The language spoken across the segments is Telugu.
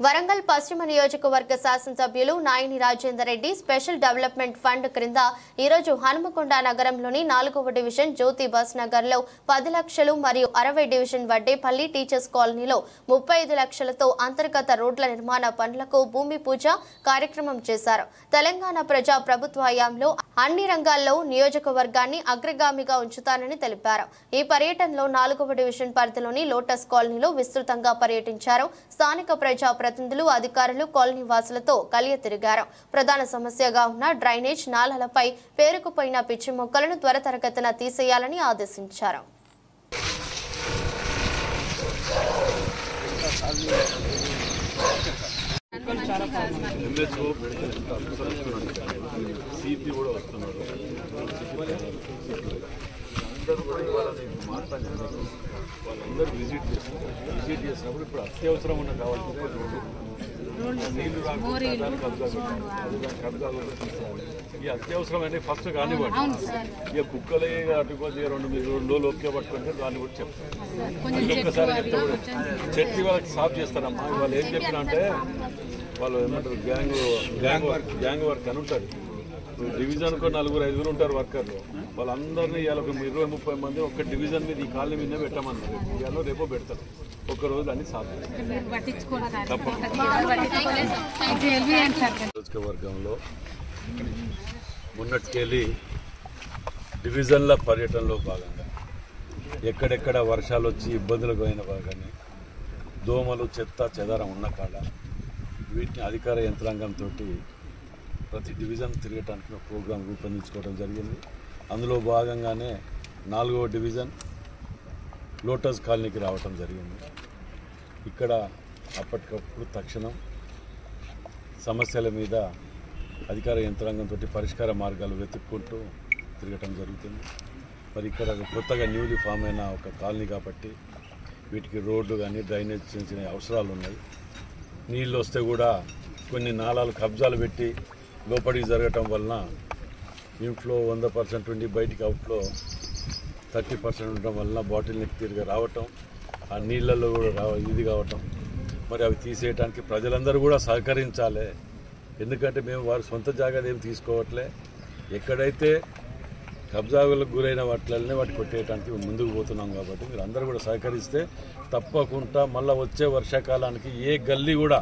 వరంగల్ పశ్చిమ నియోజకవర్గ శాసనసభ్యులు Nayani Rajender Reddy special development fund క్రింద ఈరోజు హనుమకొండ నగరంలోని 4వ డివిజన్ జ్యోతి బస్ నగర్లో 10 లక్షలు మరియు 60 డివిజన్ వడ్డేపల్లి టీచర్స్ కాలనీలో 35 లక్షలతో అంతర్గత రోడ్ల నిర్మాణ పనులకు భూమి పూజ కార్యక్రమం చేశారు. తెలంగాణ ప్రజా ప్రభుత్వ హయాంలో అన్ని రంగాల్లో నియోజకవర్గాన్ని అగ్రగామిగా ఉంచుతానని తెలిపారు. ఈ పర్యటనలో 4వ డివిజన్ పరిధిలోని లోటస్ కాలనీలో విస్తృతంగా పర్యటించారు. స్థానిక ప్రజా ప్రతినిధులు అధికారులు కాలనీ వాసులతో కలియ తిరిగారు. ప్రధాన సమస్యగా ఉన్న డ్రైనేజ్ నాలాలపై పేరుకుపోయిన పిచ్చి మొక్కలను త్వరితగతిన తీసేయాలని ఆదేశించారు. వాళ్ళందరూ విజిట్ చేసినప్పుడు ఇప్పుడు అత్యవసరం ఉన్న కావాల్సిందే నీళ్లు ఈ అత్యవసరం అంటే ఫస్ట్ కానివ్వండి. ఇక కుక్కలే అటుకొద్ది 2 రోజులు ఓకే పట్టుకుంటే దాన్ని కూడా చెప్తాను. ఒక్కసారి చెప్తే కూడా చెట్టు వాళ్ళకి సాఫ్ చేస్తారమ్మా. వాళ్ళు ఏం చెప్పినా అంటే వాళ్ళు ఏమంటారు గ్యాంగ్ వర్క్ అని ఉంటుంది. డివిజన్కు 4-5 ఉంటారు వర్కర్లు. వాళ్ళందరినీ ఇవాళ 20-30 మంది ఒక డివిజన్ మీద ఈ కాలనీ మీద పెట్టమన్నారు. ఇవాళ రేపో పెడతారు. ఒక్క రోజు అన్ని నియోజకవర్గంలో మొన్నటికెళ్ళి డివిజన్ల పర్యటనలో భాగంగా ఎక్కడెక్కడ వర్షాలు వచ్చి ఇబ్బందులకు అయిన భాగాన్ని దోమలు చెత్త చెదారం ఉన్న కాడ వీటిని అధికార యంత్రాంగంతో ప్రతి డివిజన్ తిరగటానికి ఒక ప్రోగ్రాం రూపొందించుకోవడం జరిగింది. అందులో భాగంగానే 4వ డివిజన్ లోటస్ కాలనీకి రావటం జరిగింది. ఇక్కడ అప్పటికప్పుడు తక్షణం సమస్యల మీద అధికార యంత్రాంగంతో పరిష్కార మార్గాలు వెతుక్కుంటూ తిరగటం జరుగుతుంది. మరి ఇక్కడ కొత్తగా న్యూలీ ఫామ్ అయిన ఒక కాలనీ కాబట్టి వీటికి రోడ్లు కానీ డ్రైనేజ్ చిన్న అవసరాలు ఉన్నాయి. నీళ్ళు వస్తే కూడా కొన్ని నాలాలు కబ్జాలు పెట్టి లోపలికి జరగటం వలన ఇంట్లో 100% ఉండి బయటికి అవుట్లో 30% ఉండటం వలన బాటిల్ నెక్ తీరుగా రావటం, ఆ నీళ్ళల్లో కూడా ఇది కావటం. మరి అవి తీసేయడానికి ప్రజలందరూ కూడా సహకరించాలి. ఎందుకంటే మేము వారి సొంత జాగా ఏమి తీసుకోవట్లే. ఎక్కడైతే కబ్జాలకు గురైన వాటిని వాటి కొట్టేయడానికి ముందుకు పోతున్నాం. కాబట్టి మీరు అందరూ కూడా సహకరిస్తే తప్పకుండా మళ్ళీ వచ్చే వర్షాకాలానికి ఏ గల్లీ కూడా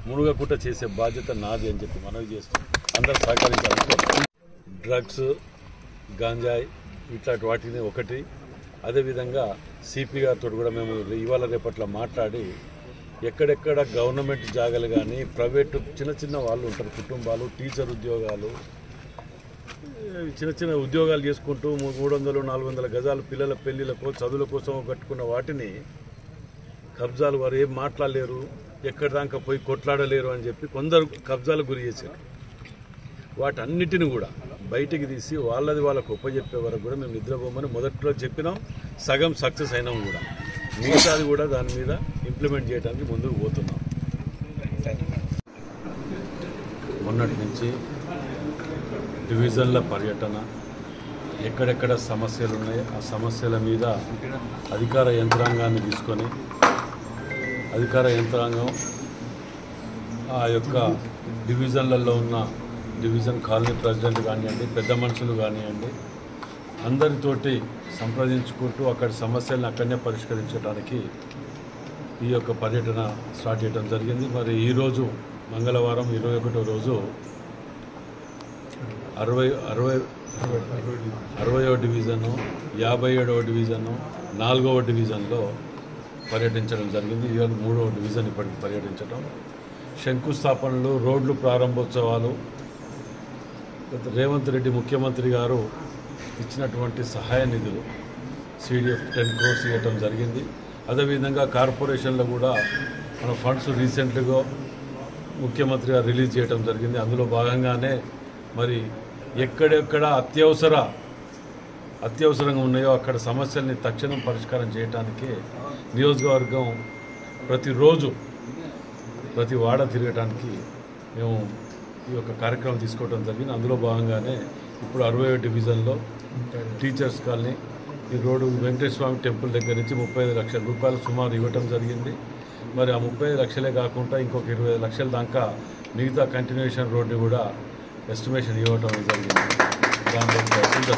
మునుగకుండా చేసే బాధ్యత నాది అని చెప్పి మనవి చేస్తాం. అందరూ సహకరించాలి. డ్రగ్స్, గాంజాయి ఇట్లాంటి వాటిని ఒకటి. అదేవిధంగా సిపి గారితో కూడా మేము ఇవాళ రేపట్లో మాట్లాడి ఎక్కడెక్కడ గవర్నమెంట్ జాగాలు కానీ ప్రైవేటు చిన్న వాళ్ళు ఉంటారు, కుటుంబాలు, టీచర్ ఉద్యోగాలు, చిన్న ఉద్యోగాలు చేసుకుంటూ 300-400 గజాలు పిల్లల పెళ్లిళ్ళకో చదువుల కోసం కట్టుకున్న వాటిని కబ్జాలు వారు ఏం మాట్లాడలేరు, ఎక్కడి దాకా పోయి కొట్లాడలేరు అని చెప్పి కొందరు కబ్జాలకు గురి చేశారు. వాటన్నిటిని కూడా బయటికి తీసి వాళ్ళకు ఒప్పజెప్పే వరకు కూడా మేము నిద్రపోమని మొదట్లో చెప్పినాం. సగం సక్సెస్ అయినాం కూడా. మిగతాది కూడా దాని మీద ఇంప్లిమెంట్ చేయడానికి ముందుకు పోతున్నాం. మొన్నటి నుంచి డివిజన్ల పర్యటన, ఎక్కడెక్కడ సమస్యలు ఉన్నాయో ఆ సమస్యల మీద అధికార యంత్రాంగాన్ని తీసుకొని అధికార యంత్రాంగం ఆ యొక్క డివిజన్లలో ఉన్న డివిజన్ కాలనీ ప్రెసిడెంట్ కానివ్వండి, పెద్ద మనుషులు కానివ్వండి, అందరితోటి సంప్రదించుకుంటూ అక్కడి సమస్యలను అక్కడనే పరిష్కరించడానికి ఈ యొక్క పర్యటన స్టార్ట్ చేయడం జరిగింది. మరి ఈరోజు మంగళవారం 21వ రోజు 60వ డివిజను, 57వ డివిజను, 4వ డివిజన్లో పర్యటించడం జరిగింది. ఇవాళ 3వ డివిజన్ ఇప్పటికి పర్యటించడం. శంకుస్థాపనలు, రోడ్లు ప్రారంభోత్సవాలు, రేవంత్ రెడ్డి ముఖ్యమంత్రి గారు ఇచ్చినటువంటి సహాయ నిధులు CDF 10 crores ఇవ్వటం జరిగింది. అదేవిధంగా కార్పొరేషన్లో కూడా మన ఫండ్స్ రీసెంట్గా ముఖ్యమంత్రి గారు రిలీజ్ చేయడం జరిగింది. అందులో భాగంగానే మరి ఎక్కడెక్కడ అత్యవసరంగా ఉన్నాయో అక్కడ సమస్యల్ని తక్షణం పరిష్కారం చేయడానికి నియోజకవర్గం ప్రతిరోజు ప్రతి వాడ తిరగడానికి మేము ఈ యొక్క కార్యక్రమం తీసుకోవడం జరిగింది. అందులో భాగంగానే ఇప్పుడు 60వ డివిజన్లో టీచర్స్ కాలనీ ఈ రోడ్డు వెంకటేశ్వర స్వామి టెంపుల్ దగ్గర నుంచి 35 లక్షల రూపాయలు సుమారు ఇవ్వటం జరిగింది. మరి ఆ 35 లక్షలే కాకుండా ఇంకొక 25 లక్షల దాకా మిగతా కంటిన్యూషన్ రోడ్ని కూడా ఎస్టిమేషన్ ఇవ్వటం జరిగింది. దాంట్లో